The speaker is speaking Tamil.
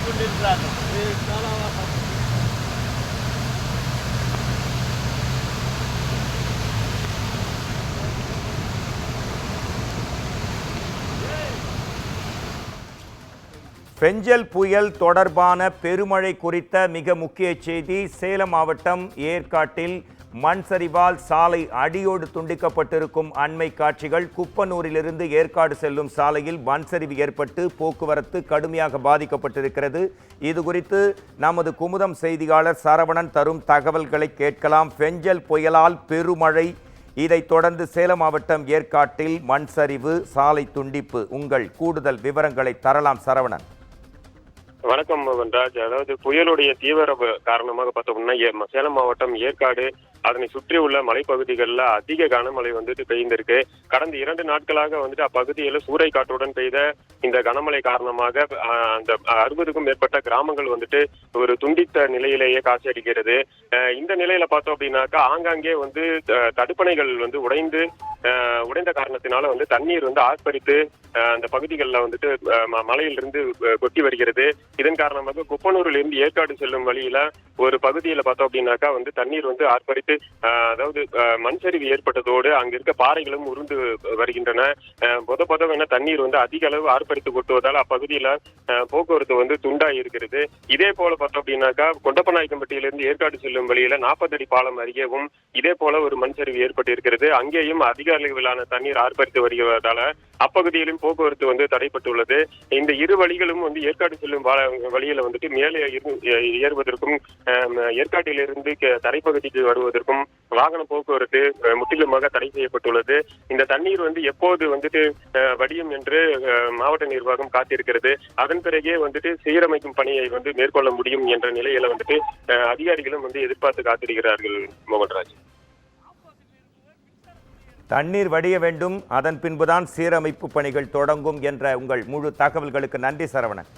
கொண்டிருக்கிறார்கள். பெஞ்சல் புயல் தொடர்பான பெருமழை குறித்த மிக முக்கிய செய்தி. சேலம் மாவட்டம் ஏற்காட்டில் மண் சரிவால் சாலை அடியோடு துண்டிக்கப்பட்டிருக்கும் அண்மை காட்சிகள். குப்பனூரிலிருந்து ஏற்காடு செல்லும் சாலையில் மண் சரிவு ஏற்பட்டு போக்குவரத்து கடுமையாக பாதிக்கப்பட்டிருக்கிறது. இது குறித்து நமது குமுதம் செய்தியாளர் சரவணன் தரும் தகவல்களை கேட்கலாம். பெஞ்சல் புயலால் பெருமழை, இதைத் தொடர்ந்து சேலம் மாவட்டம் ஏற்காட்டில் மண் சரிவு, சாலை துண்டிப்பு. உங்கள் கூடுதல் விவரங்களை தரலாம் சரவணன். வணக்கம் மோகன்ராஜ். அதாவது புயலுடைய தீவிர காரணமாக பார்த்தோம்னா சேலம் மாவட்டம் ஏற்காடு அதனை சுற்றி உள்ள மலைப்பகுதிகளில் அதிக கனமழை பெய்திருக்கு. கடந்த 2 நாட்களாக அப்பகுதியில் சூறை காற்றுடன் பெய்த இந்த கனமழை காரணமாக அந்த 60க்கும் மேற்பட்ட கிராமங்கள் ஒரு துண்டித்த நிலையிலேயே காட்சியளிக்கிறது. இந்த நிலையில பார்த்தோம் அப்படின்னாக்கா ஆங்காங்கே தடுப்பணைகள் உடைந்த காரணத்தினால தண்ணீர் ஆர்ப்பரித்து அந்த பகுதிகளில் மலையிலிருந்து கொட்டி வருகிறது. இதன் காரணமாக குப்பனூரில் இருந்து ஏற்காடு செல்லும் வழியில ஒரு பகுதியில பார்த்தோம் அப்படின்னாக்கா தண்ணீர் ஆர்ப்பரித்து அதாவது மண் சரிவு ஏற்பட்டதோடு அங்க இருக்க பாறைகளும் உருண்டு வருகின்றன. பொதவென தண்ணீர் அதிக அளவு ஆர்ப்பரித்து கொட்டுவதால் அப்பகுதியில போக்குவரத்து துண்டாகி இருக்கிறது. இதே போல பார்த்தோம் அப்படின்னாக்கா கொண்டப்பநாயக்கம்பட்டியிலிருந்து ஏற்காடு செல்லும் வழியில 40 அடி பாலம் அருகேவும் இதே போல ஒரு மண் சரிவு ஏற்பட்டு இருக்கிறது. அங்கேயும் அதிக அளவிலான தண்ணீர் ஆர்ப்பரித்து வருவதால அப்பகுதியிலும் போக்குவரத்து தடைப்பட்டுள்ளது. இந்த இரு வழிகளும் ஏற்காடு செல்லும் வழியில மேலே ஏறுவதற்கும் ஏற்காட்டிலிருந்து தரைப்பகுதிக்கு வருவதற்கும் வாகன போக்குவரத்து முற்றிலுமாக தடை செய்யப்பட்டுள்ளது. இந்த தண்ணீர் எப்போது வடியும் என்று மாவட்ட நிர்வாகம் காத்திருக்கிறது. அதன் பிறகே சீரமைக்கும் பணியை மேற்கொள்ள முடியும் என்ற நிலையில அதிகாரிகளும் எதிர்பார்த்து காத்திருக்கிறார்கள். மோகன்ராஜ், தண்ணீர் வடிய வேண்டும், அதன் பின்புதான் சீரமைப்பு பணிகள் தொடங்கும் என்ற உங்கள் முழு தகவல்களுக்கு நன்றி சரவணன்.